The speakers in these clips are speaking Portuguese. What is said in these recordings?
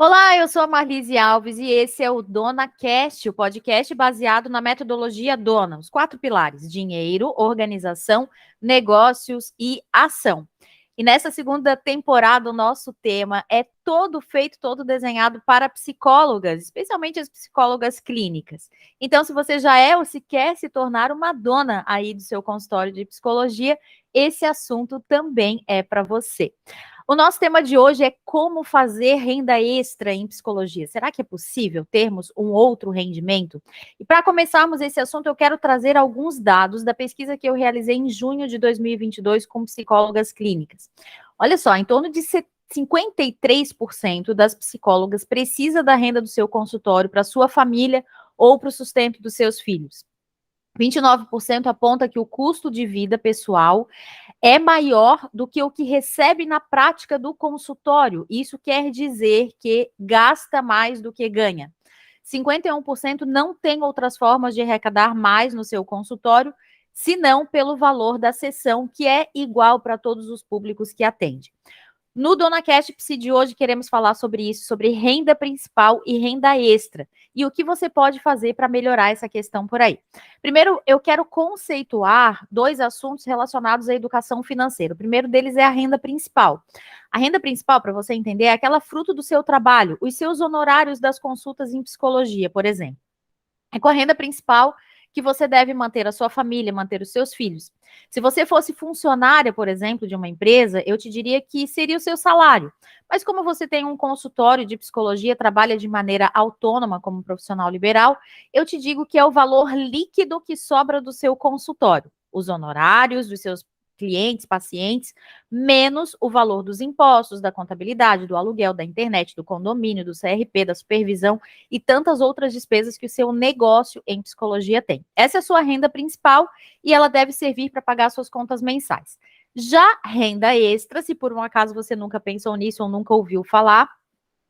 Olá, eu sou a Marlise Alves e esse é o DonaCast, o podcast baseado na metodologia Dona, os 4 pilares: dinheiro, organização, negócios e ação. E nessa segunda temporada, o nosso tema é todo feito, todo desenhado para psicólogas, especialmente as psicólogas clínicas. Então, se você já é ou se quer se tornar uma dona aí do seu consultório de psicologia, esse assunto também é para você. O nosso tema de hoje é como fazer renda extra em psicologia. Será que é possível termos um outro rendimento? E para começarmos esse assunto, eu quero trazer alguns dados da pesquisa que eu realizei em junho de 2022 com psicólogas clínicas. Olha só, em torno de 53% das psicólogas precisa da renda do seu consultório para sua família ou para o sustento dos seus filhos. 29% aponta que o custo de vida pessoal é maior do que o que recebe na prática do consultório. Isso quer dizer que gasta mais do que ganha. 51% não tem outras formas de arrecadar mais no seu consultório, senão pelo valor da sessão, que é igual para todos os públicos que atende. No DonaCast Psi de hoje, queremos falar sobre isso, sobre renda principal e renda extra, e o que você pode fazer para melhorar essa questão por aí. Primeiro, eu quero conceituar 2 assuntos relacionados à educação financeira. O primeiro deles é a renda principal. A renda principal, para você entender, é aquela fruto do seu trabalho, os seus honorários das consultas em psicologia, por exemplo. É com a renda principal que você deve manter a sua família, manter os seus filhos. Se você fosse funcionária, por exemplo, de uma empresa, eu te diria que seria o seu salário. Mas como você tem um consultório de psicologia, trabalha de maneira autônoma como profissional liberal, eu te digo que é o valor líquido que sobra do seu consultório. Os honorários dos seus clientes, pacientes, menos o valor dos impostos, da contabilidade, do aluguel, da internet, do condomínio, do CRP, da supervisão e tantas outras despesas que o seu negócio em psicologia tem. Essa é a sua renda principal e ela deve servir para pagar suas contas mensais. Já renda extra, se por um acaso você nunca pensou nisso ou nunca ouviu falar,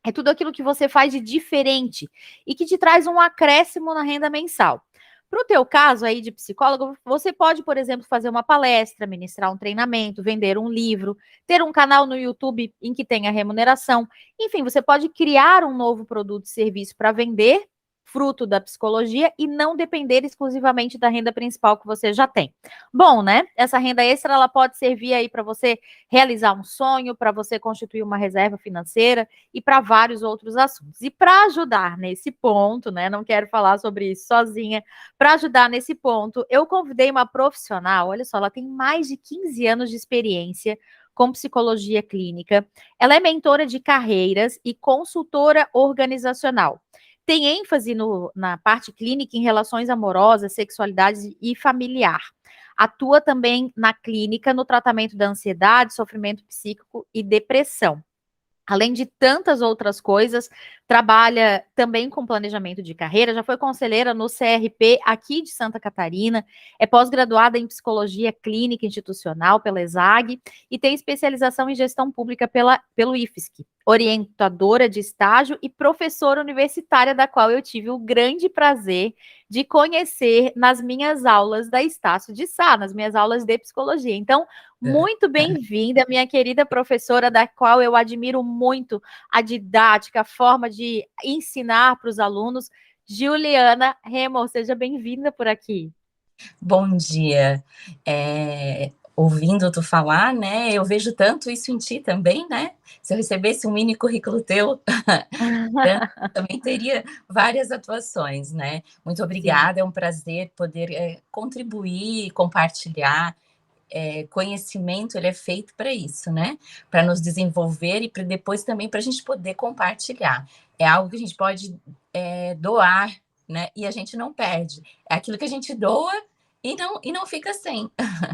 é tudo aquilo que você faz de diferente e que te traz um acréscimo na renda mensal. Para o teu caso aí de psicólogo, você pode, por exemplo, fazer uma palestra, ministrar um treinamento, vender um livro, ter um canal no YouTube em que tenha remuneração. Enfim, você pode criar um novo produto e serviço para vender, fruto da psicologia, e não depender exclusivamente da renda principal que você já tem. Bom, né? Essa renda extra, ela pode servir aí para você realizar um sonho, para você constituir uma reserva financeira e para vários outros assuntos. E para ajudar nesse ponto, né? Não quero falar sobre isso sozinha. Para ajudar nesse ponto, eu convidei uma profissional, olha só, ela tem mais de 15 anos de experiência com psicologia clínica. Ela é mentora de carreiras e consultora organizacional. Tem ênfase na parte clínica em relações amorosas, sexualidade e familiar. Atua também na clínica no tratamento da ansiedade, sofrimento psíquico e depressão. Além de tantas outras coisas, trabalha também com planejamento de carreira, já foi conselheira no CRP aqui de Santa Catarina, é pós-graduada em psicologia clínica institucional pela ESAG e tem especialização em gestão pública pelo IFSC, orientadora de estágio e professora universitária, da qual eu tive o grande prazer de conhecer nas minhas aulas da Estácio de Sá, nas minhas aulas de psicologia. Então, muito bem-vinda, minha querida professora, da qual eu admiro muito a didática, a forma de ensinar para os alunos. Juliana Remo, seja bem-vinda por aqui. Bom dia. Ouvindo tu falar, né, eu vejo tanto isso em ti também, né? Se eu recebesse um mini currículo teu, também teria várias atuações, né? Muito Sim. obrigada, é um prazer poder contribuir, compartilhar. Conhecimento, ele é feito para isso, né? Para nos desenvolver e depois também para a gente poder compartilhar. É algo que a gente pode doar, né? E a gente não perde. É aquilo que a gente doa e não fica sem.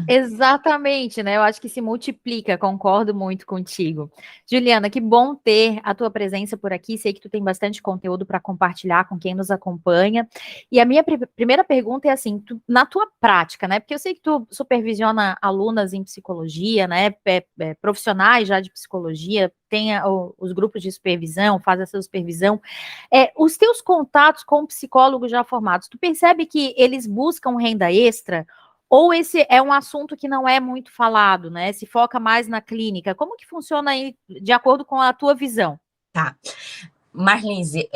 Exatamente, né? Eu acho que se multiplica, concordo muito contigo. Juliana, que bom ter a tua presença por aqui. Sei que tu tem bastante conteúdo para compartilhar com quem nos acompanha. E a minha primeira pergunta é assim, na tua prática, né? Porque eu sei que tu supervisiona alunas em psicologia, né? Profissionais já de psicologia, tem os grupos de supervisão, faz essa supervisão. Os teus contatos com psicólogos já formados, tu percebe que eles buscam renda extra? Ou esse é um assunto que não é muito falado, né? Se foca mais na clínica. Como que funciona aí, de acordo com a tua visão? Tá. Marlise,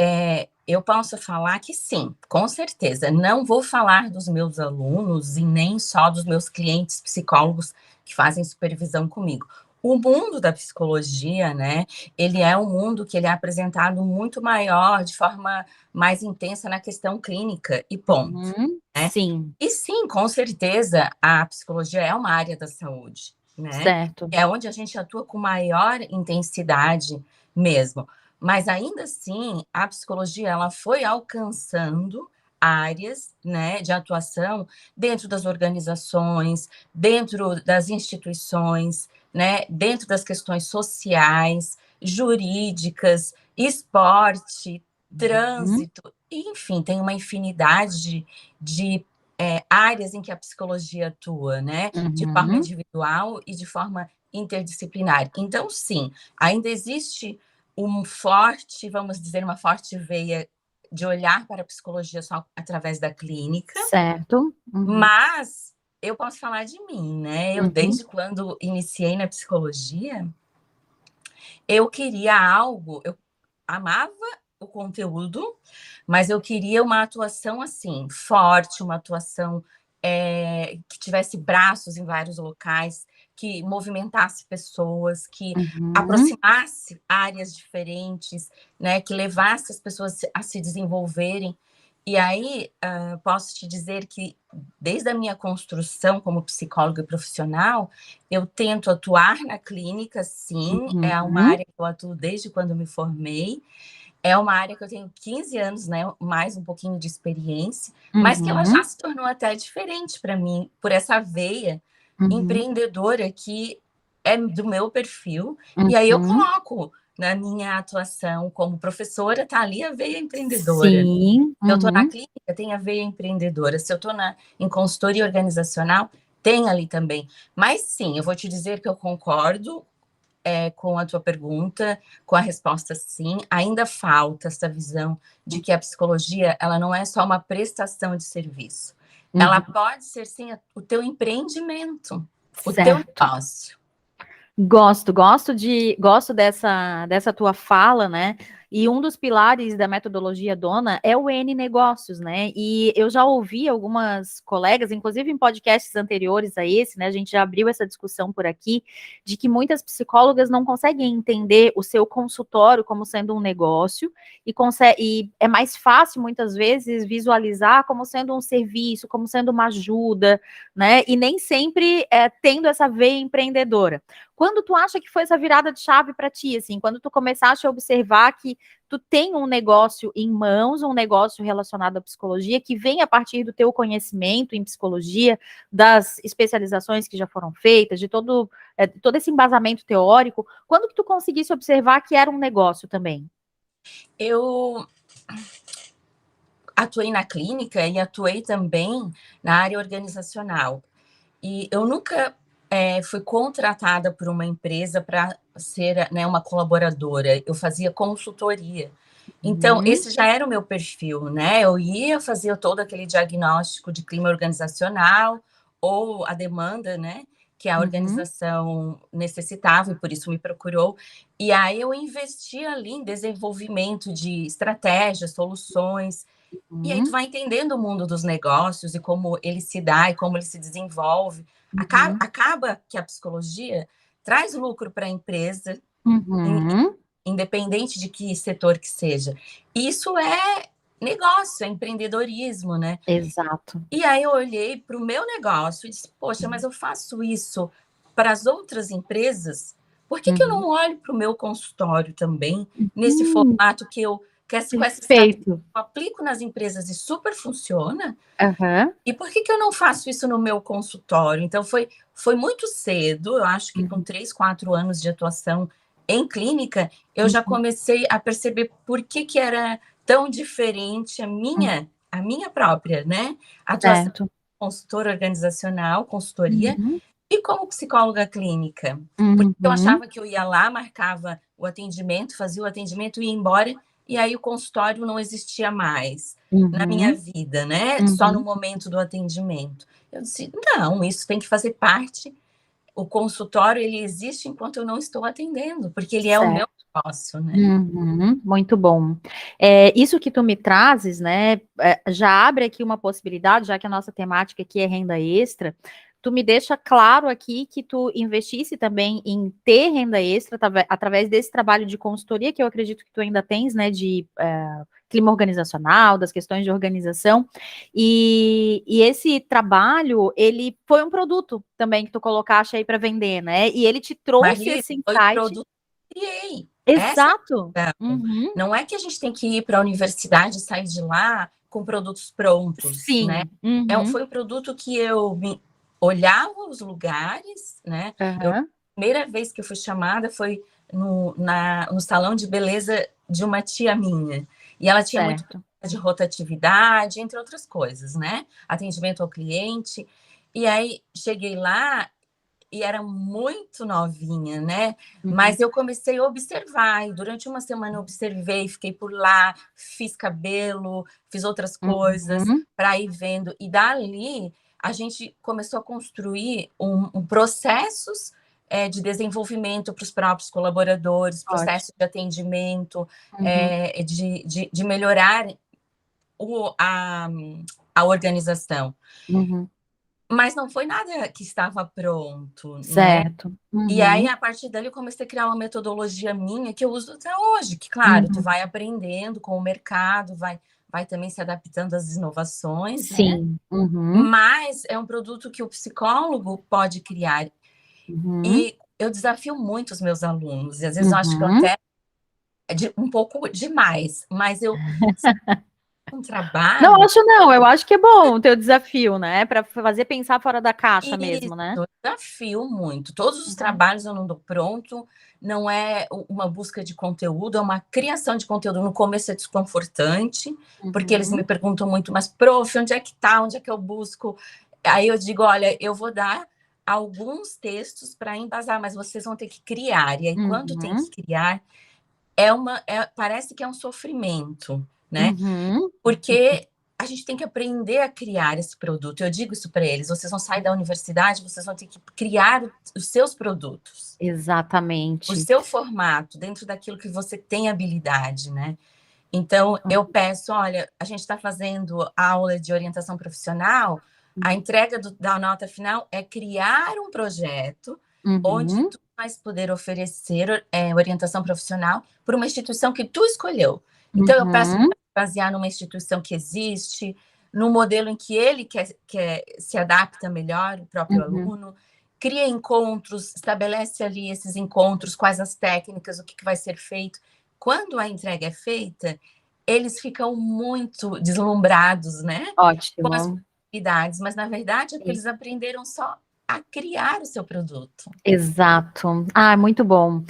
eu posso falar que sim, com certeza. Não vou falar dos meus alunos e nem só dos meus clientes psicólogos que fazem supervisão comigo. O mundo da psicologia, né, ele é um mundo que ele é apresentado muito maior, de forma mais intensa na questão clínica e ponto, né? Sim, E sim, com certeza, a psicologia é uma área da saúde, né? certo. É onde a gente atua com maior intensidade mesmo. Mas ainda assim, a psicologia ela foi alcançando áreas, né, de atuação dentro das organizações, dentro das instituições, né, dentro das questões sociais, jurídicas, esporte, Uhum, trânsito, enfim, tem uma infinidade de áreas em que a psicologia atua, né, de forma uhum, individual e de forma interdisciplinar. Então, sim, ainda existe um forte, vamos dizer, uma forte veia de olhar para a psicologia só através da clínica, certo. Uhum, mas eu posso falar de mim, né? Eu, uhum, desde quando iniciei na psicologia, eu queria algo, eu amava o conteúdo, mas eu queria uma atuação assim, forte, uma atuação que tivesse braços em vários locais, que movimentasse pessoas, que uhum. aproximasse áreas diferentes, né, que levasse as pessoas a se desenvolverem. E aí, posso te dizer que, desde a minha construção como psicóloga e profissional, eu tento atuar na clínica, sim, é uma Uhum, área que eu atuo desde quando me formei, é uma área que eu tenho 15 anos, né, mais um pouquinho de experiência, mas que ela já uhum, se tornou até diferente para mim, por essa veia uhum, empreendedora que é do meu perfil, e aí eu uhum. coloco na minha atuação como professora, tá ali a veia empreendedora. Sim, Se eu estou na uhum, clínica, tem a veia empreendedora. Se eu estou em consultoria organizacional, tem ali também. Mas sim, eu vou te dizer que eu concordo com a tua pergunta, com a resposta sim. Ainda falta essa visão de que a psicologia ela não é só uma prestação de serviço. Ela uhum. pode ser sim o teu empreendimento, o teu Certo. negócio. Gosto dessa tua fala, né? E um dos pilares da metodologia Dona é o N negócios, né? E eu já ouvi algumas colegas, inclusive em podcasts anteriores a esse, né? A gente já abriu essa discussão por aqui, de que muitas psicólogas não conseguem entender o seu consultório como sendo um negócio e é mais fácil muitas vezes visualizar como sendo um serviço, como sendo uma ajuda, né? E nem sempre tendo essa veia empreendedora. Quando tu acha que foi essa virada de chave para ti, assim, quando tu começaste a observar que tu tem um negócio em mãos, um negócio relacionado à psicologia, que vem a partir do teu conhecimento em psicologia, das especializações que já foram feitas, de todo esse embasamento teórico, quando que tu conseguisse observar que era um negócio também? Eu atuei na clínica e atuei também na área organizacional. E eu nunca fui contratada por uma empresa para ser, né, uma colaboradora. Eu fazia consultoria. Então, Uhum, esse já era o meu perfil, né? Eu ia fazer todo aquele diagnóstico de clima organizacional ou a demanda, né? Que a uhum, organização necessitava e por isso me procurou. E aí eu investi ali em desenvolvimento de estratégias, soluções, e aí tu uhum, vai entendendo o mundo dos negócios e como ele se dá e como ele se desenvolve. uhum, Acaba que a psicologia traz lucro para a empresa, uhum. independente de que setor que seja. Isso é negócio, é empreendedorismo, né? Exato. E aí eu olhei para o meu negócio e disse, poxa, mas eu faço isso para as outras empresas, por que eu Uhum. não olho para o meu consultório também, nesse Uhum. formato com essa estratégia Perfeito. eu aplico nas empresas e super funciona? Aham. E por que eu não faço isso no meu consultório? Então, foi muito cedo, eu acho que com Uhum. 3, 4 anos de atuação em clínica, eu já Uhum. comecei a perceber por que era tão diferente Uhum. a minha própria, né, atuação Certo. como consultora organizacional, consultoria, Uhum. e como psicóloga clínica. Porque eu Uhum. achava que eu ia lá, marcava o atendimento, fazia o atendimento e ia embora, e aí o consultório não existia mais na minha Uhum. vida, né? Só no Uhum. momento do atendimento. Eu disse, não, isso tem que fazer parte o consultório, ele existe enquanto eu não estou atendendo, porque ele é o meu Certo. negócio, né? Uhum, muito bom. Isso que tu me trazes, né, já abre aqui uma possibilidade, já que a nossa temática aqui é renda extra, tu me deixa claro aqui que tu investisse também em ter renda extra através desse trabalho de consultoria que eu acredito que tu ainda tens, né, de clima organizacional, das questões de organização, e esse trabalho, ele foi um produto também que tu colocaste aí para vender, né, e ele te trouxe Marli, esse foi o insight. produto que eu criei. Essa Exato. é a questão. Uhum. Não é que a gente tem que ir para a universidade e sair de lá com produtos prontos, né? Sim. Uhum. Foi um produto que eu olhava os lugares, né? A Aham. primeira vez que eu fui chamada foi no salão de beleza de uma tia minha. E ela tinha muito Certo. de rotatividade, entre outras coisas, né? Atendimento ao cliente. E aí cheguei lá e era muito novinha, né? Uhum. Mas eu comecei a observar, e durante uma semana eu observei, fiquei por lá, fiz cabelo, fiz outras coisas Uhum. para ir vendo. E dali a gente começou a construir processos de desenvolvimento para os próprios colaboradores, Ótimo. processos de atendimento, Uhum. de melhorar o, a, a organização. Uhum. Mas não foi nada que estava pronto, né? Certo. E aí, Uhum. a partir dali, eu comecei a criar uma metodologia minha que eu uso até hoje, que, claro, tu Uhum. vai aprendendo com o mercado, vai também se adaptando às inovações, né? Sim. Uhum. Mas é um produto que o psicólogo pode criar. Uhum. E eu desafio muito os meus alunos, e às vezes eu acho que eu Uhum. até um pouco demais, mas eu um Não trabalho. acho não, eu acho que é bom o teu desafio, né, para fazer pensar fora da caixa Isso, mesmo, né. eu desafio muito. Todos os Uhum. trabalhos eu não dou pronto, não é uma busca de conteúdo, é uma criação de conteúdo. No começo é desconfortante, porque eles me Uhum. perguntam muito, mas, prof, onde é que tá? Onde é que eu busco? Aí eu digo, olha, eu vou dar alguns textos para embasar, mas vocês vão ter que criar. E aí, quando tem Uhum. que criar, parece que é um sofrimento, né? Uhum. Porque a gente tem que aprender a criar esse produto. Eu digo isso para eles: vocês vão sair da universidade, vocês vão ter que criar os seus produtos, o Exatamente. seu formato, dentro daquilo que você tem habilidade, né? Então, eu peço: olha, a gente está fazendo aula de orientação profissional, a entrega da nota final é criar um projeto onde Uhum. tu vais poder oferecer orientação profissional para uma instituição que tu escolheu. Então, eu peço Uhum. para basear numa instituição que existe, no modelo em que ele quer se adapta melhor, o próprio Uhum. aluno, cria encontros, estabelece ali esses encontros, quais as técnicas, o que vai ser feito. Quando a entrega é feita, eles ficam muito deslumbrados, né, com as Ótimo. possibilidades, mas na verdade é porque Sim. eles aprenderam só a criar o seu produto. Exato. Ah, muito bom.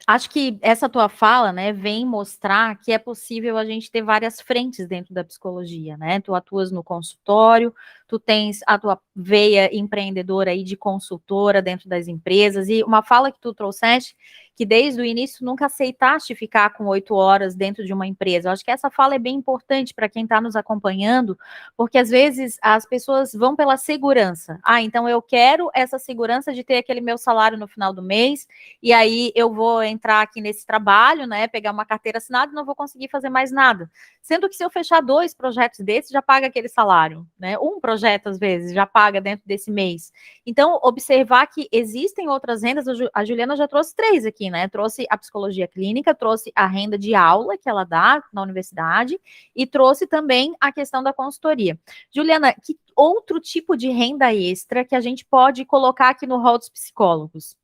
Acho que essa tua fala, né, vem mostrar que é possível a gente ter várias frentes dentro da psicologia, né? Tu atuas no consultório, tu tens a tua veia empreendedora aí de consultora dentro das empresas, e uma fala que tu trouxeste, que desde o início nunca aceitaste ficar com 8 horas dentro de uma empresa. Eu acho que essa fala é bem importante para quem está nos acompanhando, porque às vezes as pessoas vão pela segurança. Ah, então eu quero essa segurança de ter aquele meu salário no final do mês, e aí eu vou entrar aqui nesse trabalho, né? Pegar uma carteira assinada e não vou conseguir fazer mais nada. Sendo que se eu fechar 2 projetos desses, já paga aquele salário, né? Um projeto, às vezes, já paga dentro desse mês. Então, observar que existem outras rendas, a Juliana já trouxe 3 aqui, né? Trouxe a psicologia clínica, trouxe a renda de aula que ela dá na universidade, e trouxe também a questão da consultoria. Juliana, que outro tipo de renda extra que a gente pode colocar aqui no rol dos psicólogos?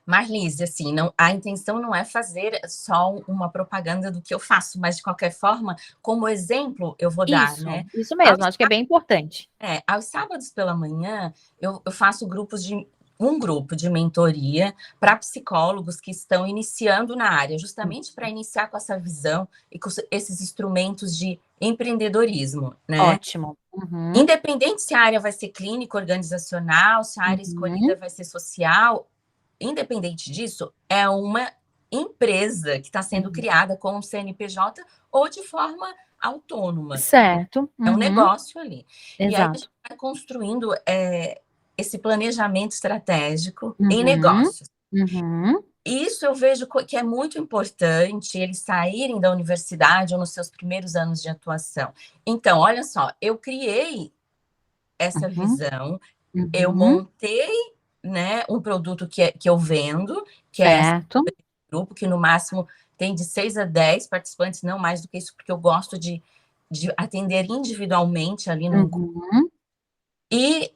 Marlise, assim, não, a intenção não é fazer só uma propaganda do que eu faço, mas de qualquer forma, como exemplo, eu vou dar, né? Isso Aos, mesmo, acho que é bem importante. aos sábados pela manhã, eu faço um grupo de mentoria para psicólogos que estão iniciando na área, justamente para iniciar com essa visão e com esses instrumentos de empreendedorismo, né? Ótimo. Uhum. Independente se a área vai ser clínica, organizacional, se a área escolhida Uhum. vai ser social, independente disso, é uma empresa que está sendo Uhum. criada com um CNPJ ou de forma autônoma. Certo. É um Uhum. negócio ali. E aí a Exato. gente vai construindo esse planejamento estratégico em Uhum, negócios. uhum, Isso eu vejo que é muito importante eles saírem da universidade ou nos seus primeiros anos de atuação. Então, olha só, eu criei essa uhum, visão, eu uhum. montei, né, um produto que eu vendo, que é esse Certo. grupo, que no máximo tem de 6 a 10 participantes, não mais do que isso, porque eu gosto de atender individualmente ali num grupo. Uhum, E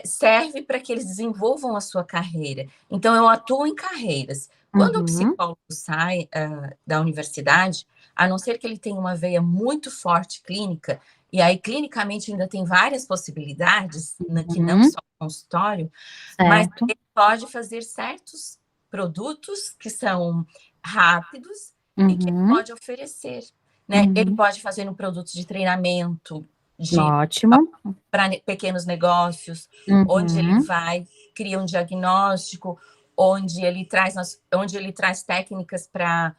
serve para que eles desenvolvam a sua carreira. Então, eu atuo em carreiras. Quando o uhum, psicólogo sai da universidade, a não ser que ele tenha uma veia muito forte clínica, e aí clinicamente ainda tem várias possibilidades, que não uhum. só consultório, mas Certo. ele pode fazer certos produtos que são rápidos e que ele Uhum, pode oferecer. Né? Ele uhum. pode fazer um produto de treinamento, de Ótimo. para pequenos negócios, onde ele Uhum, vai, cria um diagnóstico, onde ele traz técnicas para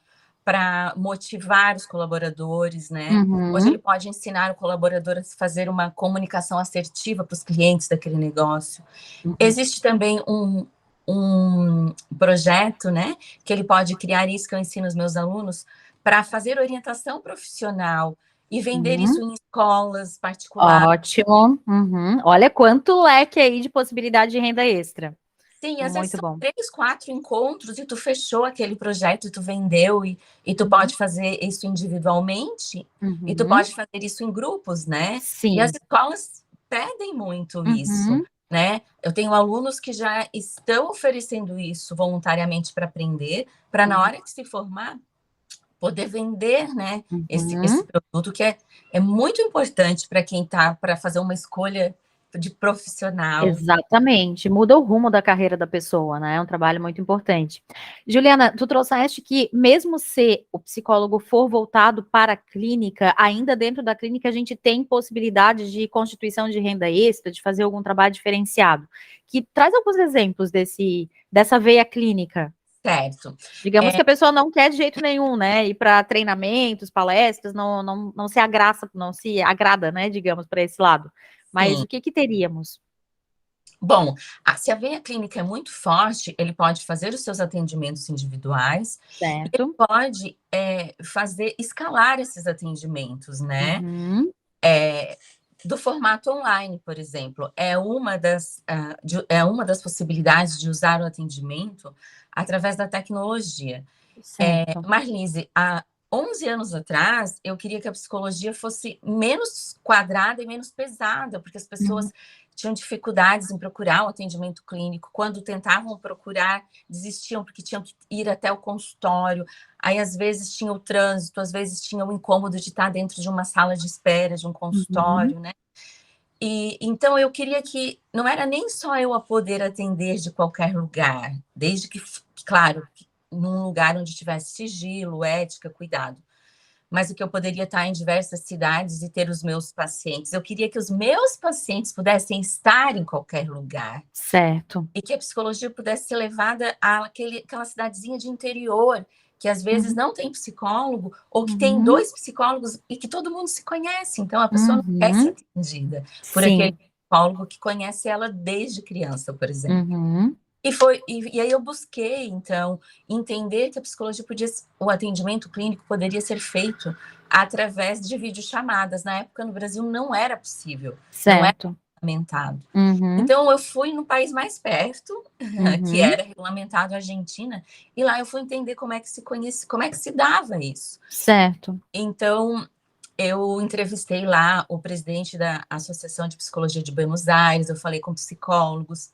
motivar os colaboradores, né? Hoje uhum. ele pode ensinar o colaborador a fazer uma comunicação assertiva para os clientes daquele negócio. Uhum. Existe também um projeto, né, que ele pode criar, isso que eu ensino os meus alunos, para fazer orientação profissional e vender isso Uhum. em escolas particulares. Ótimo. Uhum. Olha quanto leque aí de possibilidade de renda extra. Sim, às vezes Muito são bom. 3, 4 encontros e tu fechou aquele projeto e tu vendeu e tu Uhum. pode fazer isso individualmente e tu Uhum. pode fazer isso em grupos, né? E as Sim. escolas pedem muito isso, Uhum. né? Eu tenho alunos que já estão oferecendo isso voluntariamente para aprender, para na Uhum. hora que se formar, poder vender, né? Esse Uhum. produto que é muito importante para quem está para fazer uma escolha de profissional. Exatamente, muda o rumo da carreira da pessoa, né? É um trabalho muito importante. Juliana, tu trouxeste que, mesmo se o psicólogo for voltado para a clínica, ainda dentro da clínica a gente tem possibilidade de constituição de renda extra, de fazer algum trabalho diferenciado. Que traz alguns exemplos dessa veia clínica. Certo. Digamos que a pessoa não quer de jeito nenhum, né? Ir para treinamentos, palestras, não se agraça, não se agrada, né? Digamos, para esse lado. Mas Sim. o que que teríamos? Bom, se a veia clínica é muito forte, ele pode fazer os seus atendimentos individuais e ele Certo. pode escalar esses atendimentos, né? Uhum, Do formato online, por exemplo, é uma das possibilidades de usar o atendimento através da tecnologia. certo. Marlise, há 11 anos atrás, eu queria que a psicologia fosse menos quadrada e menos pesada, porque as Uhum, pessoas tinham dificuldades em procurar o atendimento clínico. Quando tentavam procurar, desistiam porque tinham que ir até o consultório. Aí, às vezes, tinha o trânsito, às vezes, tinha o incômodo de estar dentro de uma sala de espera, de um uhum, consultório, né? E então eu queria que não era nem só eu a poder atender de qualquer lugar, desde que, claro, num lugar onde tivesse sigilo, ética, cuidado, mas o que eu poderia estar em diversas cidades e ter os meus pacientes. Eu queria que os meus pacientes pudessem estar em qualquer lugar certo. e que a psicologia pudesse ser levada àquela cidadezinha de interior, que às vezes Uhum, não tem psicólogo, ou que tem uhum, 2 psicólogos e que todo mundo se conhece, então a pessoa não quer ser uhum, atendida por aquele sim. psicólogo que conhece ela desde criança, por exemplo. Uhum, E aí eu busquei, então, entender que a psicologia o atendimento clínico poderia ser feito através de videochamadas. Na época, no Brasil, não era possível, não era certo. regulamentado. Uhum, Então, eu fui no país mais perto, que uhum, era regulamentado, a Argentina, e lá eu fui entender como é que se conhece, como é que se dava isso. certo. Então, eu entrevistei lá o presidente da Associação de Psicologia de Buenos Aires, eu falei com psicólogos,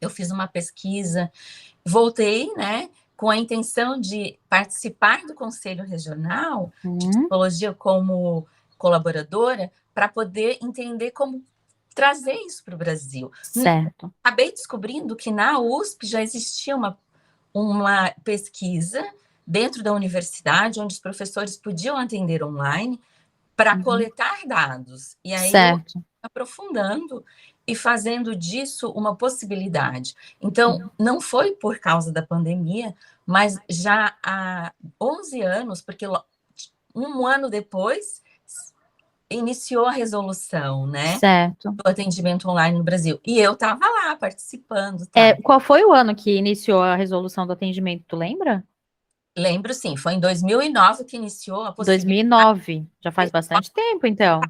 eu fiz uma pesquisa, voltei, né, com a intenção de participar do Conselho Regional de Uhum, Psicologia como colaboradora, para poder entender como trazer isso para o Brasil. certo. Acabei descobrindo que na USP já existia uma pesquisa dentro da universidade, onde os professores podiam atender online para Uhum, coletar dados. E aí eu certo. aprofundando e fazendo disso uma possibilidade. Então, não foi por causa da pandemia, mas já há 11 anos, porque um ano depois iniciou a resolução, né, Certo. do atendimento online no Brasil. E eu estava lá participando, tá? Qual foi o ano que iniciou a resolução do atendimento, tu lembra? Lembro, sim, foi em 2009 que iniciou a possibilidade 2009, já faz bastante tempo, então.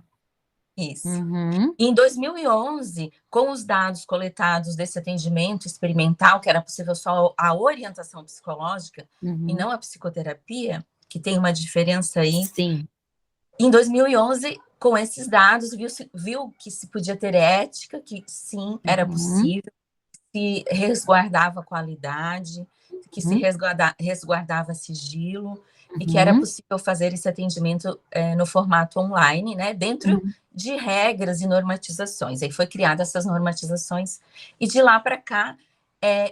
disso. Uhum, Em 2011, com os dados coletados desse atendimento experimental, que era possível só a orientação psicológica e uhum. não a psicoterapia, que tem uma diferença aí. Sim. Em 2011, com esses dados, viu que se podia ter ética, que sim, era Uhum, possível, se resguardava a qualidade, que se uhum, resguardava sigilo e que era uhum, possível fazer esse atendimento no formato online, né, dentro uhum. de regras e normatizações. Aí foi criada essas normatizações e de lá para cá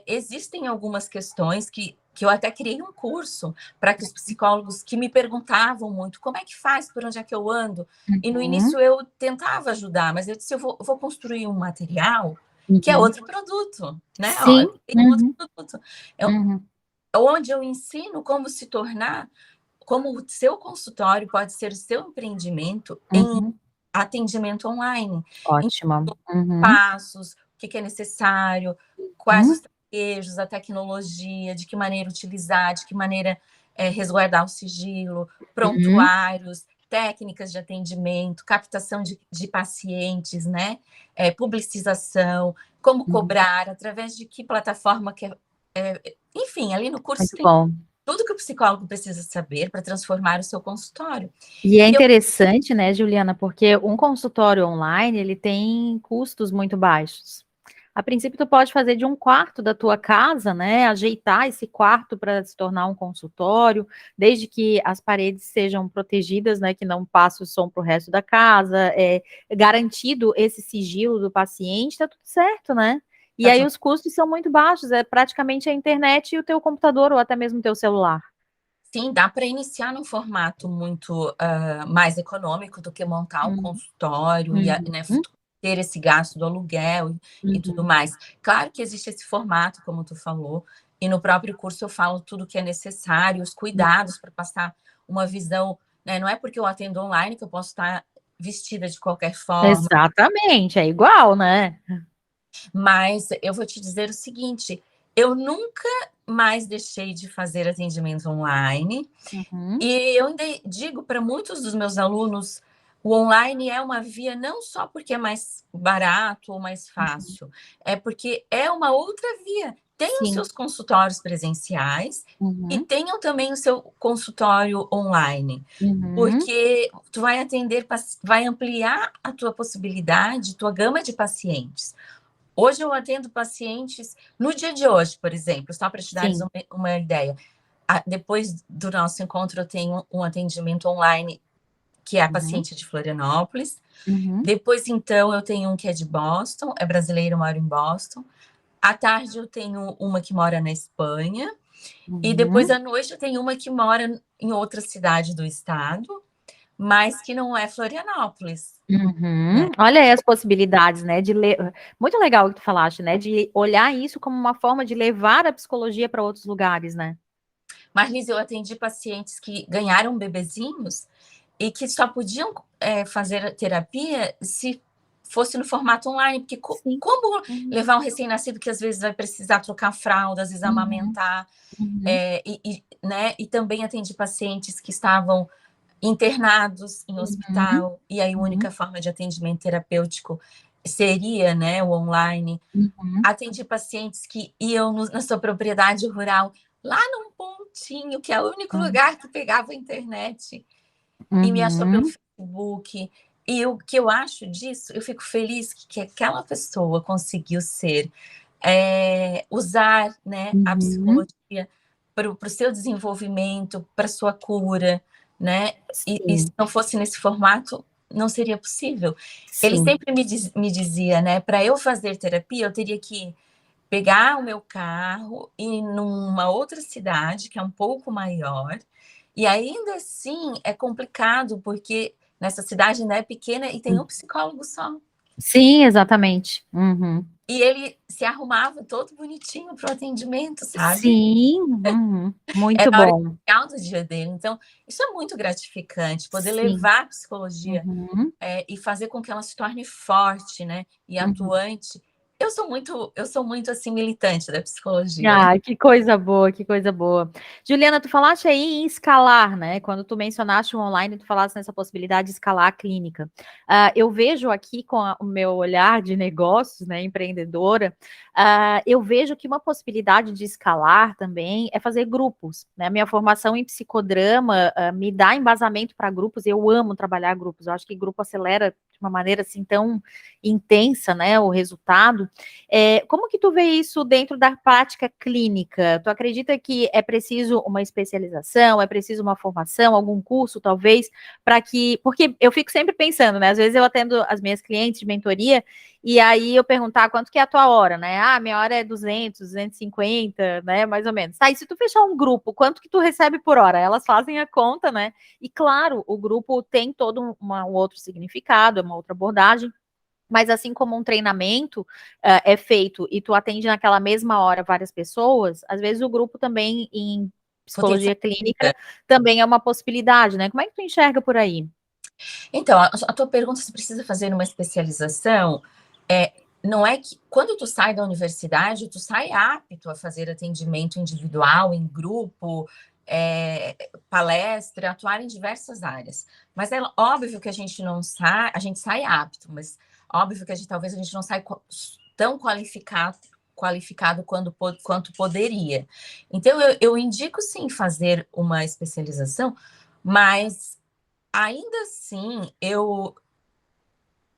existem algumas questões que eu até criei um curso para que os psicólogos que me perguntavam muito como é que faz, por onde é que eu ando, e no Uhum, início eu tentava ajudar, mas eu disse, eu vou construir um material que é uhum. outro produto, né? Ó, Sim. tem um outro Uhum, produto. uhum, Onde eu ensino como se tornar, como o seu consultório pode ser o seu empreendimento em uhum. atendimento online. Em Ótimo. Uhum, passos, o que é necessário, quais os uhum, traquejos, a tecnologia, de que maneira utilizar, de que maneira resguardar o sigilo, uhum, prontuários, técnicas de atendimento, captação de pacientes, né? Publicização, como uhum. cobrar, através de que plataforma que enfim, ali no curso Muito tem bom. tudo que o psicólogo precisa saber para transformar o seu consultório. E é E eu, interessante, né, Juliana, porque um consultório online, ele tem custos muito baixos. A princípio, tu pode fazer de um quarto da tua casa, né, ajeitar esse quarto para se tornar um consultório, desde que as paredes sejam protegidas, né, que não passe o som para o resto da casa, garantido esse sigilo do paciente, tá tudo certo, né? E tá aí tudo, os custos são muito baixos, é praticamente a internet e o teu computador ou até mesmo o teu celular. sim, dá para iniciar num formato muito mais econômico do que montar um Uhum, consultório e uhum, né, ter esse gasto do aluguel e tudo uhum. mais. Claro que existe esse formato, como tu falou, e no próprio curso eu falo tudo que é necessário, os cuidados para passar uma visão, né? Não é porque eu atendo online que eu posso estar vestida de qualquer forma. Exatamente, é igual, né? Mas eu vou te dizer o seguinte: eu nunca mais deixei de fazer atendimento online, Uhum, e eu ainda digo para muitos dos meus alunos, o online é uma via não só porque é mais barato ou mais uhum. fácil, é porque é uma outra via. Tem os Sim. seus consultórios presenciais e Uhum, tenham também o seu consultório online, uhum, porque tu vai atender, vai ampliar a tua possibilidade, tua gama de pacientes. Hoje eu atendo pacientes, no dia de hoje, por exemplo, só para te dar sim. uma ideia, depois do nosso encontro eu tenho um atendimento online que é a Uhum, paciente de Florianópolis, uhum, depois então eu tenho um que é de Boston, é brasileiro, mora em Boston, à tarde eu tenho uma que mora na Espanha, e depois uhum, à noite eu tenho uma que mora em outra cidade do estado, mas que não é Florianópolis, né? uhum. Olha aí as possibilidades, né? Muito legal o que tu falaste, né? De olhar isso como uma forma de levar a psicologia para outros lugares, né? Marlise, eu atendi pacientes que ganharam bebezinhos e que só podiam fazer terapia se fosse no formato online, porque Sim. como Uhum, levar um recém-nascido que às vezes vai precisar trocar fralda, às vezes uhum, amamentar, uhum, né? E também atendi pacientes que estavam internados em uhum, hospital, e aí a uhum, única forma de atendimento terapêutico seria, né, o online. uhum, Atendi pacientes que iam na sua propriedade rural, lá num pontinho, que é o único lugar que pegava a internet, e me achou pelo uhum, Facebook. E o que eu acho disso, eu fico feliz que aquela pessoa conseguiu usar, né, a uhum. psicologia para o seu desenvolvimento, para sua cura, né? E se Sim, não fosse nesse formato, não seria possível. Ele sim. sempre me dizia, né, para eu fazer terapia, eu teria que pegar o meu carro e ir numa outra cidade, que é um pouco maior, e ainda assim é complicado, porque nessa cidade ainda é pequena e tem um psicólogo só. Sim, exatamente. Uhum. E ele se arrumava todo bonitinho para o atendimento, sabe? Sim, Era muito a hora bom. especial do dia dele. Então, isso é muito gratificante, poder Sim. levar a psicologia Uhum, e fazer com que ela se torne forte, né? E uhum. atuante. Eu sou muito assim militante da psicologia. Ah, que coisa boa, que coisa boa. Juliana, tu falaste aí em escalar, né? Quando tu mencionaste o online, tu falaste nessa possibilidade de escalar a clínica. Eu vejo aqui com o meu olhar de negócios, né, empreendedora, eu vejo que uma possibilidade de escalar também é fazer grupos, né? Minha formação em psicodrama, me dá embasamento para grupos, eu amo trabalhar grupos, eu acho que grupo acelera de uma maneira assim tão intensa, né, o resultado. Como que tu vê isso dentro da prática clínica? Tu acredita que é preciso uma especialização, é preciso uma formação, algum curso, talvez, para que... Porque eu fico sempre pensando, né? Às vezes eu atendo as minhas clientes de mentoria e aí eu perguntar quanto que é a tua hora, né? Ah, minha hora é 200, 250, né? Mais ou menos. Tá, e se tu fechar um grupo, quanto que tu recebe por hora? Elas fazem a conta, né? E claro, o grupo tem todo um outro significado, uma outra abordagem. Mas assim como um treinamento é feito e tu atende naquela mesma hora várias pessoas, às vezes o grupo também em psicologia clínica também é uma possibilidade, né? Como é que tu enxerga por aí? Então, a tua pergunta se precisa fazer uma especialização, não é que quando tu sai da universidade, tu sai apto a fazer atendimento individual, em grupo, palestra, atuar em diversas áreas. Mas é óbvio que a gente não sai, a gente sai apto, mas óbvio que talvez a gente não sai tão qualificado quanto poderia. Então, eu indico sim fazer uma especialização, mas ainda assim, eu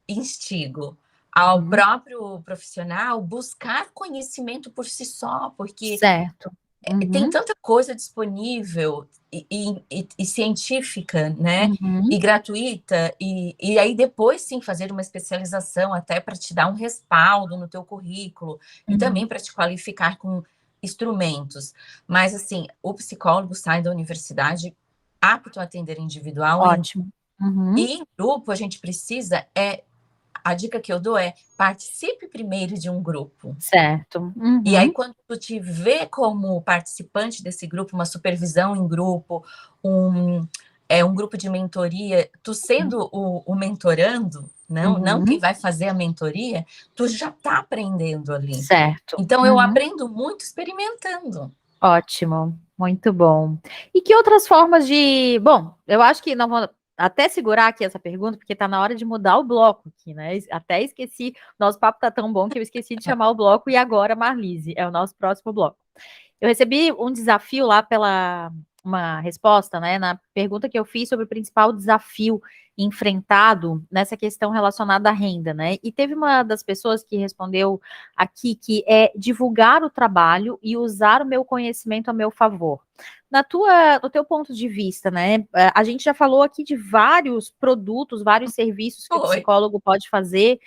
instigo ao Uhum. próprio profissional buscar conhecimento por si só, porque Certo. tem Uhum. tanta coisa disponível e científica, né? E Uhum. gratuita, e aí depois sim fazer uma especialização até para te dar um respaldo no teu currículo e Uhum. também para te qualificar com instrumentos. Mas assim, o psicólogo sai da universidade apto a atender individual Ótimo. Uhum. e em grupo a gente precisa a dica que eu dou é participe primeiro de um grupo. Certo. E aí, Uhum. quando tu te vê como participante desse grupo, uma supervisão em grupo, um grupo de mentoria, tu sendo o mentorando, não quem Uhum. vai fazer a mentoria, tu já está aprendendo ali. Certo. Então, eu Uhum. aprendo muito experimentando. Ótimo, muito bom. E que outras formas de... Bom, eu acho que não vou até segurar aqui essa pergunta, porque tá na hora de mudar o bloco aqui, né? Até esqueci, nosso papo tá tão bom que eu esqueci de chamar o bloco e agora, Marlise, é o nosso próximo bloco. Eu recebi um desafio lá pela uma resposta, né, na pergunta que eu fiz sobre o principal desafio enfrentado nessa questão relacionada à renda, né? E teve uma das pessoas que respondeu aqui que é divulgar o trabalho e usar o meu conhecimento a meu favor. No teu ponto de vista, né? A gente já falou aqui de vários produtos, vários serviços que o Foi. psicólogo pode fazer.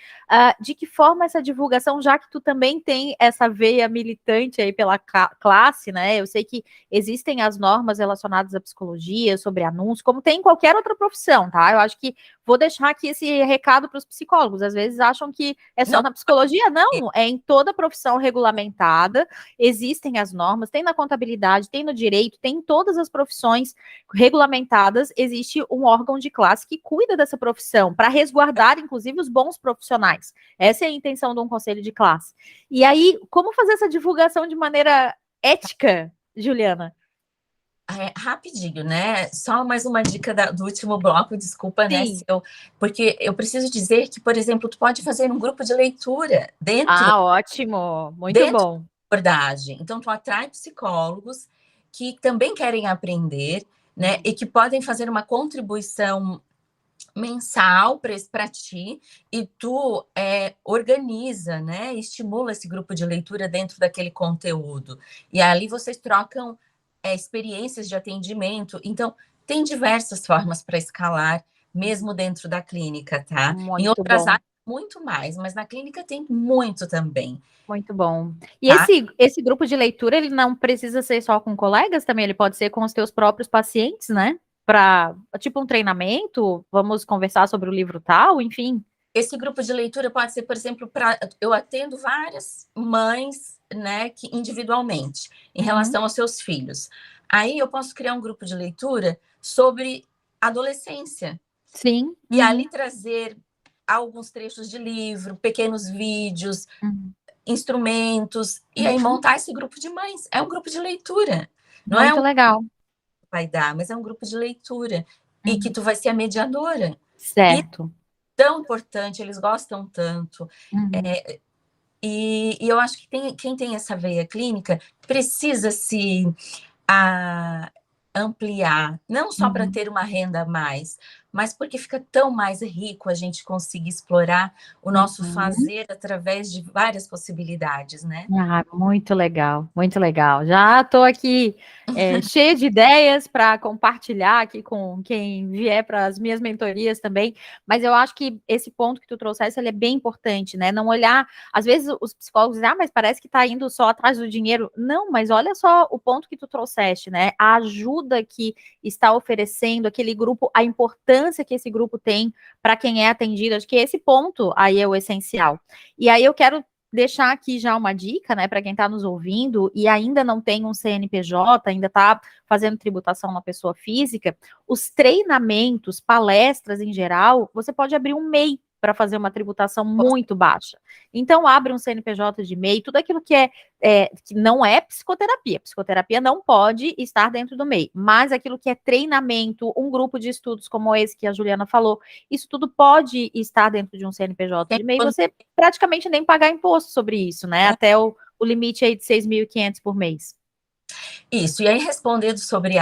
De que forma essa divulgação, já que tu também tem essa veia militante aí pela classe, né? Eu sei que existem as normas relacionadas à psicologia, sobre anúncios, como tem em qualquer outra profissão, tá? Eu acho que vou deixar aqui esse recado para os psicólogos. Às vezes acham que é só Não, na psicologia, não, é em toda profissão regulamentada, existem as normas, tem na contabilidade, tem no direito, tem em todas as profissões regulamentadas, existe um órgão de classe que cuida dessa profissão, para resguardar, inclusive, os bons profissionais. Essa é a intenção de um conselho de classe. E aí, como fazer essa divulgação de maneira ética, Juliana? Rapidinho, né? Só mais uma dica do último bloco, desculpa, né? Sim. Porque eu preciso dizer que, por exemplo, tu pode fazer um grupo de leitura Ah, ótimo. Muito dentro bom. da abordagem. Então, tu atrai psicólogos que também querem aprender, né? E que podem fazer uma contribuição mensal para ti, e tu organiza, né? Estimula esse grupo de leitura dentro daquele conteúdo. E ali vocês trocam experiências de atendimento. Então, tem diversas formas para escalar, mesmo dentro da clínica, tá? Em Muito outras bom. áreas, muito mais, mas na clínica tem muito também, Muito bom. E tá? esse grupo de leitura, ele não precisa ser só com colegas também, ele pode ser com os teus próprios pacientes, né? Para, tipo, um treinamento, vamos conversar sobre o livro tal, enfim. Esse grupo de leitura pode ser, por exemplo, eu atendo várias mães, né, que individualmente, em relação aos seus filhos. Aí eu posso criar um grupo de leitura sobre adolescência. Sim. E ali trazer alguns trechos de livro, pequenos vídeos, instrumentos, e aí montar esse grupo de mães. É um grupo de leitura. Não Muito é legal. que vai dar, mas é um grupo de leitura. E que tu vai ser a mediadora. Certo. Tão importante, eles gostam tanto. E eu acho que quem tem essa veia clínica precisa se ampliar, não só para ter uma renda a mais, mas porque fica tão mais rico a gente conseguir explorar o nosso fazer através de várias possibilidades, né? Ah, muito legal, muito legal. Já estou aqui cheia de ideias para compartilhar aqui com quem vier para as minhas mentorias também, mas eu acho que esse ponto que tu trouxesse, ele é bem importante, né? Não olhar, às vezes os psicólogos dizem, mas parece que está indo só atrás do dinheiro. Não, mas olha só o ponto que tu trouxeste, né? A ajuda que está oferecendo aquele grupo, a importância que esse grupo tem para quem é atendido, acho que esse ponto aí é o essencial. E aí eu quero deixar aqui já uma dica, né, para quem está nos ouvindo e ainda não tem um CNPJ, ainda está fazendo tributação na pessoa física, os treinamentos, palestras em geral, você pode abrir um MEI para fazer uma tributação muito baixa. Então, abre um CNPJ de MEI, tudo aquilo que não é psicoterapia. Psicoterapia não pode estar dentro do MEI, mas aquilo que é treinamento, um grupo de estudos como esse que a Juliana falou, isso tudo pode estar dentro de um CNPJ de MEI, você praticamente nem pagar imposto sobre isso, né? Até o limite aí de 6.500 por mês. Isso, e aí respondendo sobre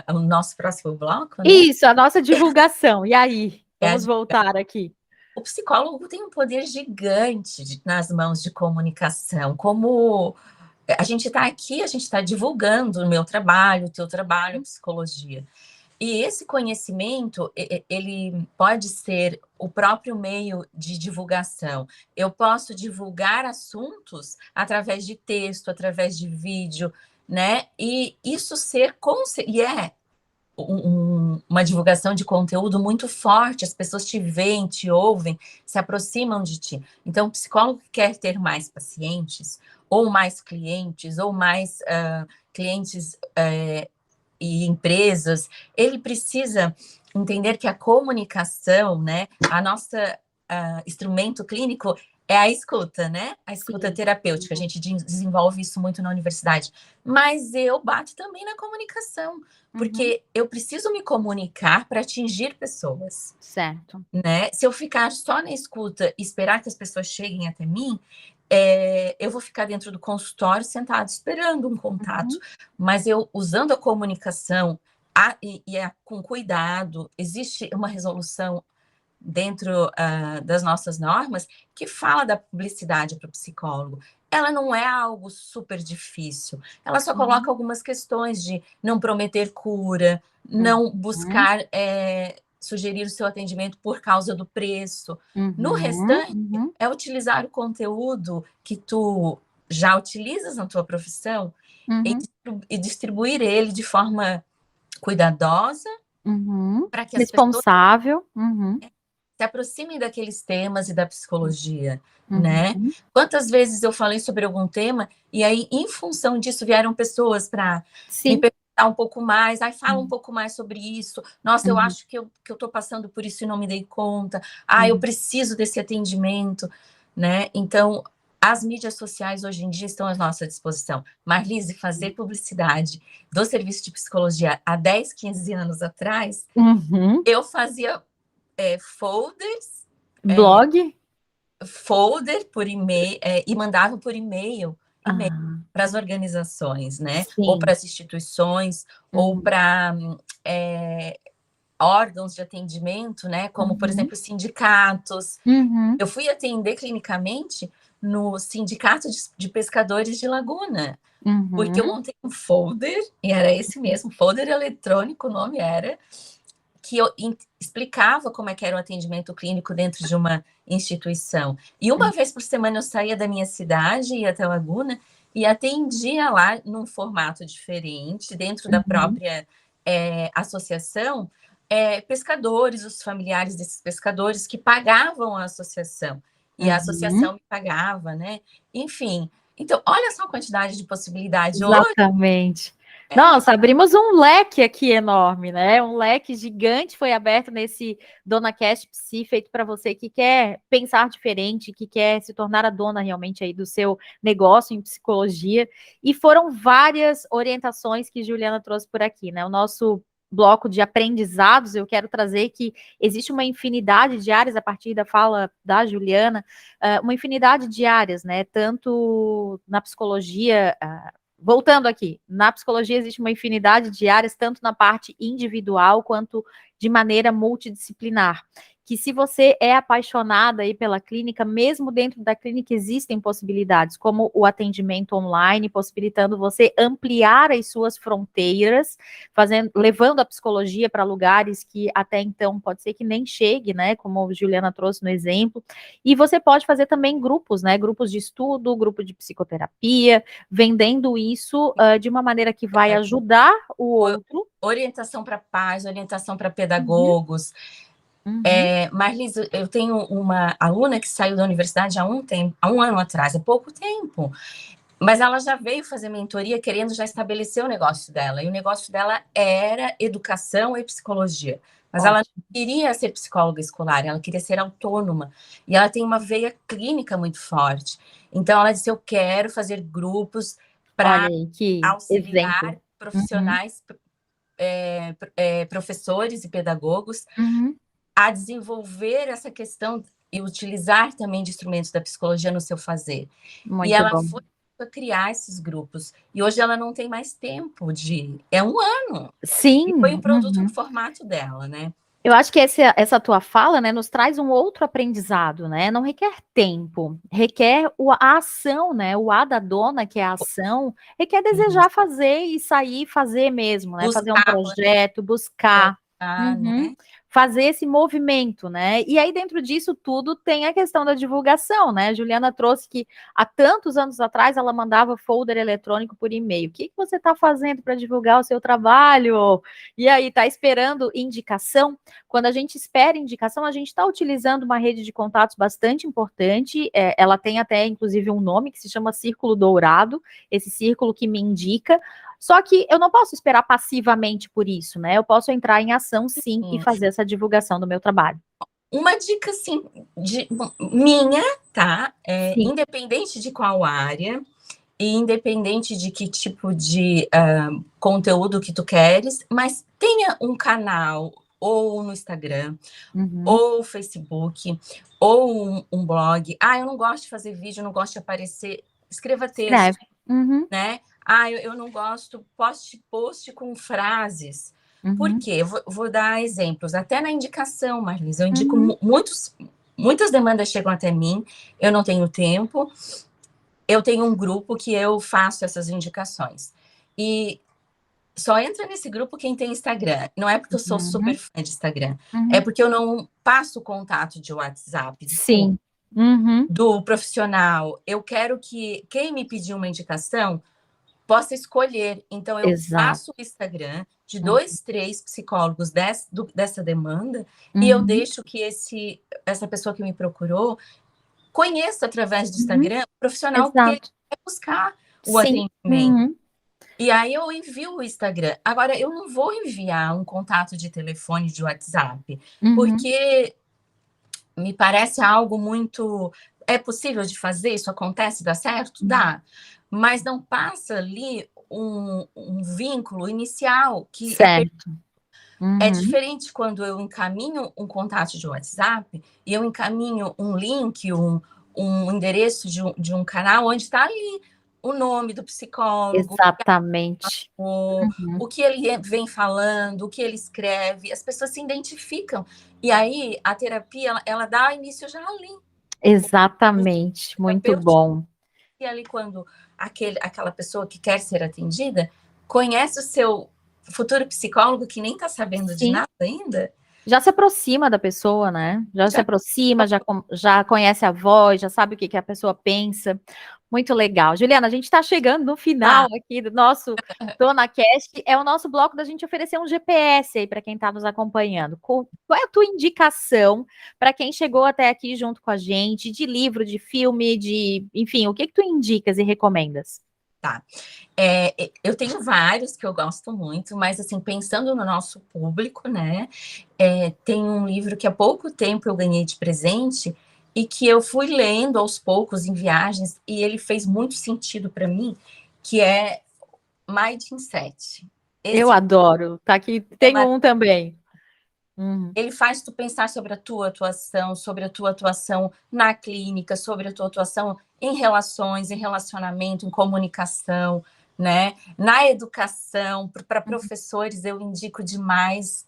o nosso próximo bloco, né? Isso, a nossa divulgação. E aí? Vamos voltar aqui. O psicólogo tem um poder gigante nas mãos de comunicação. Como a gente está aqui, a gente está divulgando o meu trabalho, o teu trabalho, a psicologia. E esse conhecimento, ele pode ser o próprio meio de divulgação. Eu posso divulgar assuntos através de texto, através de vídeo, né? E isso uma divulgação de conteúdo muito forte, as pessoas te veem, te ouvem, se aproximam de ti. Então, o psicólogo que quer ter mais pacientes, ou mais clientes, ou mais clientes e empresas, ele precisa entender que a comunicação, né, a nossa instrumento clínico é a escuta, né? A escuta terapêutica. A gente desenvolve isso muito na universidade. Mas eu bato também na comunicação, porque eu preciso me comunicar para atingir pessoas. Certo. Né? Se eu ficar só na escuta e esperar que as pessoas cheguem até mim, eu vou ficar dentro do consultório sentado esperando um contato. Mas eu, usando a comunicação com cuidado, existe uma resolução dentro das nossas normas que fala da publicidade para o psicólogo. Ela não é algo super difícil. Ela só coloca algumas questões de não prometer cura, não buscar sugerir o seu atendimento por causa do preço. No restante, é utilizar o conteúdo que tu já utilizas na tua profissão e distribuir ele de forma cuidadosa para que as responsável se aproximem daqueles temas e da psicologia, né? Quantas vezes eu falei sobre algum tema e aí, em função disso, vieram pessoas para me perguntar um pouco mais, fala um pouco mais sobre isso, nossa, eu acho que eu estou passando por isso e não me dei conta, eu preciso desse atendimento, né? Então, as mídias sociais hoje em dia estão à nossa disposição. Marlise, fazer publicidade do serviço de psicologia há 10, 15 anos atrás, eu fazia folders, blog, folder por e-mail e mandava por e-mail para as organizações, né? Sim. Ou para as instituições, ou para órgãos de atendimento, né? Como, por exemplo, sindicatos. Eu fui atender clinicamente no Sindicato de Pescadores de Laguna, porque eu montei um folder, e era esse mesmo, folder eletrônico, o nome era, que eu explicava como é que era o atendimento clínico dentro de uma instituição. E uma vez por semana eu saía da minha cidade, ia até Laguna, e atendia lá num formato diferente, dentro da própria associação, pescadores, os familiares desses pescadores que pagavam a associação, e a associação me pagava, né? Enfim, então, olha só a quantidade de possibilidades. Hoje, Exatamente. Nossa, abrimos um leque aqui enorme, né? Um leque gigante foi aberto nesse Dona Cast Psi, feito para você que quer pensar diferente, que quer se tornar a dona realmente aí do seu negócio em psicologia. E foram várias orientações que Juliana trouxe por aqui, né? O nosso bloco de aprendizados, eu quero trazer que existe uma infinidade de áreas a partir da fala da Juliana, uma infinidade de áreas, né? Tanto na psicologia, voltando aqui, na psicologia existe uma infinidade de áreas, tanto na parte individual quanto de maneira multidisciplinar. Que se você é apaixonada aí pela clínica, mesmo dentro da clínica existem possibilidades, como o atendimento online, possibilitando você ampliar as suas fronteiras, levando a psicologia para lugares que até então pode ser que nem chegue, né? Como a Juliana trouxe no exemplo. E você pode fazer também grupos, né? Grupos de estudo, grupo de psicoterapia, vendendo isso de uma maneira que vai ajudar o outro. Orientação para pais, orientação para pedagogos. Marlis, eu tenho uma aluna que saiu da universidade há um ano atrás, há pouco tempo, mas ela já veio fazer mentoria querendo já estabelecer o negócio dela, e o negócio dela era educação e psicologia, mas ela não queria ser psicóloga escolar, ela queria ser autônoma, e ela tem uma veia clínica muito forte, então ela disse, eu quero fazer grupos para auxiliar exemplo. Profissionais, professores e pedagogos, a desenvolver essa questão e utilizar também de instrumentos da psicologia no seu fazer. Muito e ela bom. foi a criar esses grupos. E hoje ela não tem mais tempo é um ano. Sim. E foi um produto no formato dela, né? Eu acho que essa tua fala, né, nos traz um outro aprendizado, né? Não requer tempo, requer a ação, né? O A da dona, que é a ação, requer desejar fazer e sair fazer mesmo, né? Fazer um projeto, buscar. Né? Fazer esse movimento, né? E aí, dentro disso tudo, tem a questão da divulgação, né? A Juliana trouxe que há tantos anos atrás ela mandava folder eletrônico por e-mail. O que você está fazendo para divulgar o seu trabalho? E aí, está esperando indicação? Quando a gente espera indicação, a gente está utilizando uma rede de contatos bastante importante. Ela tem até, inclusive, um nome que se chama Círculo Dourado, esse círculo que me indica. Só que eu não posso esperar passivamente por isso, né? Eu posso entrar em ação, sim, e fazer essa divulgação do meu trabalho. Uma dica, assim, minha, tá? Independente de qual área e independente de que tipo de conteúdo que tu queres, mas tenha um canal ou no Instagram, ou Facebook, ou um blog. Eu não gosto de fazer vídeo, não gosto de aparecer. Escreva texto, né? Eu não gosto, post com frases. Por quê? Eu vou dar exemplos. Até na indicação, Marlis, eu indico muitas demandas chegam até mim, eu não tenho tempo, eu tenho um grupo que eu faço essas indicações. E só entra nesse grupo quem tem Instagram. Não é porque eu sou super fã de Instagram, é porque eu não passo contato de WhatsApp. Sim. Do profissional. Eu quero que quem me pedir uma indicação possa escolher. Então, eu faço o Instagram de 2, 3 psicólogos dessa demanda e eu deixo que essa pessoa que me procurou conheça através do Instagram o profissional que ele quer buscar o atendimento. E aí eu envio o Instagram. Agora, eu não vou enviar um contato de telefone, de WhatsApp, porque me parece algo muito... É possível de fazer? Isso acontece? Dá certo? Dá. Mas não passa ali um vínculo inicial que é diferente quando eu encaminho um contato de WhatsApp e eu encaminho um link, um endereço de um canal onde está ali o nome do psicólogo. Exatamente. O que ele vem falando, o que ele escreve, as pessoas se identificam. E aí a terapia, ela dá início já ali. Exatamente, muito bom. E ali quando aquela pessoa que quer ser atendida conhece o seu futuro psicólogo que nem está sabendo de nada ainda. Já se aproxima da pessoa, né? Já se aproxima, já conhece a voz, já sabe o que a pessoa pensa. Muito legal. Juliana, a gente está chegando no final Ah, aqui do nosso DonaCast. É o nosso bloco da gente oferecer um GPS aí para quem está nos acompanhando. Qual é a tua indicação para quem chegou até aqui junto com a gente, de livro, de filme, enfim, o que que tu indicas e recomendas? tá. Eu tenho vários que eu gosto muito, mas assim, pensando no nosso público, né? Tem um livro que há pouco tempo eu ganhei de presente e que eu fui lendo aos poucos em viagens e ele fez muito sentido para mim, que é Mindset. Eu Esse adoro. Tá aqui, é tenho um também. Uhum. Ele faz tu pensar sobre a tua atuação, sobre a tua atuação na clínica, sobre a tua atuação em relações, em relacionamento, em comunicação, né? Na educação, para professores eu indico demais,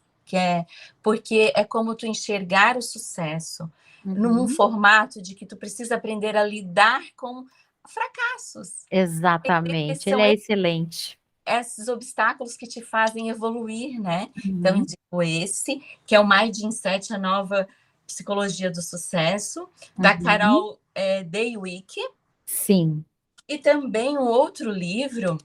porque é como tu enxergar o sucesso num Uhum. formato de que tu precisa aprender a lidar com fracassos. Entender que Exatamente. Ele são é excelente. esses obstáculos que te fazem evoluir, né? Então, Uhum. indico esse, que é o Mindset, a nova psicologia do sucesso, da Uhum. Carol Dweck, Sim. e também um outro livro,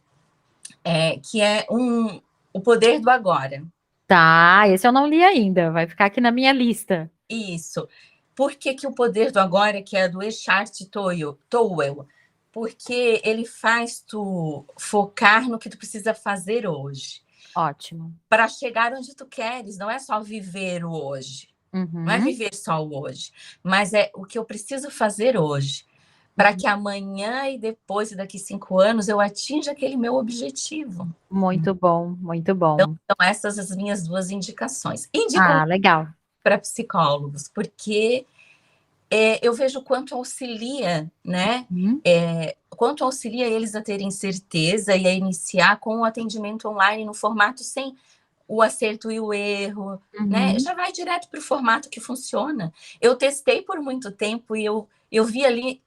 que é O Poder do Agora. Tá, esse eu não li ainda, vai ficar aqui na minha lista. Isso. Por que, que o Poder do Agora, que é do Eckhart Tolle, porque ele faz tu focar no que tu precisa fazer hoje Ótimo. para chegar onde tu queres, não é só viver o hoje. Não é Uhum, viver só o hoje, mas é o que eu preciso fazer hoje, para uhum. que amanhã e depois, e daqui 5 anos, eu atinja aquele meu objetivo. Muito bom, muito bom. Então, essas as minhas duas indicações. Indico Ah, legal. para psicólogos, porque eu vejo quanto auxilia, né? Uhum, Quanto auxilia eles a terem certeza e a iniciar com o atendimento online no formato sem o acerto e o erro, né? uhum. Já vai direto para o formato que funciona. Eu testei por muito tempo e eu vi ali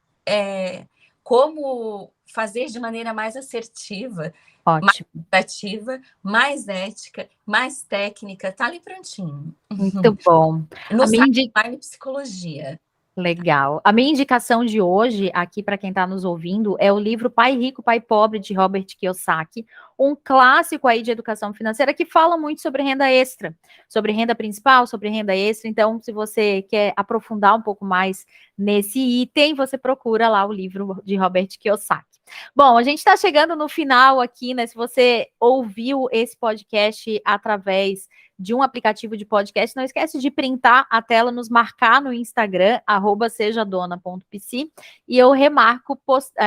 como fazer de maneira mais assertiva, mais Ótimo, atrativa, mais ética, mais técnica. Tá ali prontinho. muito bom. No A minha site indi Online Psicologia. Legal. A minha indicação de hoje, aqui para quem está nos ouvindo, é o livro Pai Rico, Pai Pobre, de Robert Kiyosaki, um clássico aí de educação financeira que fala muito sobre renda extra, sobre renda principal, sobre renda extra. Então, se você quer aprofundar um pouco mais nesse item, você procura lá o livro de Robert Kiyosaki. Bom, a gente está chegando no final aqui, né? Se você ouviu esse podcast através de um aplicativo de podcast, não esquece de printar a tela, nos marcar no Instagram, @sejadona.pc, e eu remarco,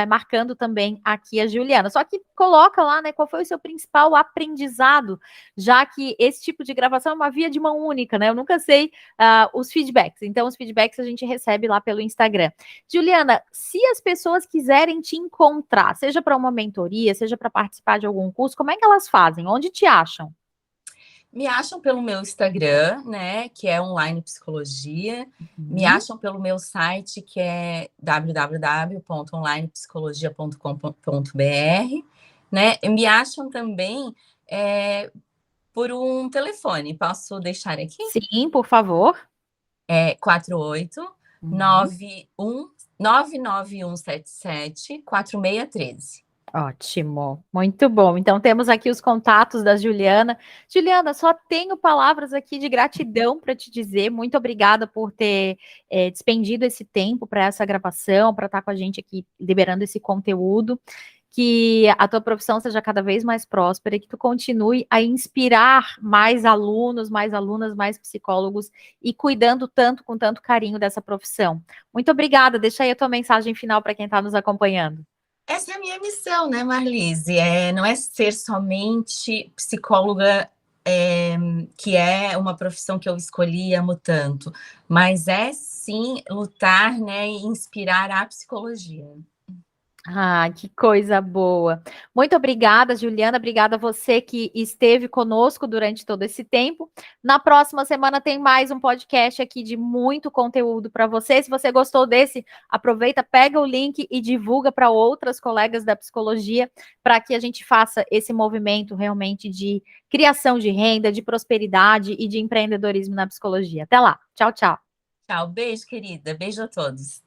marcando também aqui a Juliana. Só que coloca lá, né, qual foi o seu principal aprendizado, já que esse tipo de gravação é uma via de mão única, né? Eu nunca sei os feedbacks. Então, os feedbacks a gente recebe lá pelo Instagram. Juliana, se as pessoas quiserem te encontrar, seja para uma mentoria, seja para participar de algum curso, como é que elas fazem? Onde te acham? Me acham pelo meu Instagram, né, que é Online Psicologia. Me Uhum. acham pelo meu site, que é www.onlinepsicologia.com.br, né? E me acham também por um telefone. Posso deixar aqui? Sim, por favor. 48 Uhum. 91 99177 4613. Ótimo, muito bom. Então temos aqui os contatos da Juliana. Juliana, só tenho palavras aqui de gratidão para te dizer. Muito obrigada por ter despendido esse tempo para essa gravação, para estar com a gente aqui liberando esse conteúdo. Que a tua profissão seja cada vez mais próspera e que tu continue a inspirar mais alunos, mais alunas, mais psicólogos e cuidando tanto, com tanto carinho dessa profissão. Muito obrigada. Deixa aí a tua mensagem final para quem está nos acompanhando. Essa é a minha missão, né, Marlise? Não é ser somente psicóloga, que é uma profissão que eu escolhi e amo tanto, mas é sim lutar, né, e inspirar a psicologia. Ah, que coisa boa. Muito obrigada, Juliana. Obrigada a você que esteve conosco durante todo esse tempo. Na próxima semana tem mais um podcast aqui de muito conteúdo para você. Se você gostou desse, aproveita, pega o link e divulga para outras colegas da psicologia, para que a gente faça esse movimento realmente de criação de renda, de prosperidade e de empreendedorismo na psicologia. Até lá. Tchau, tchau. Tchau, beijo, querida. Beijo a todos.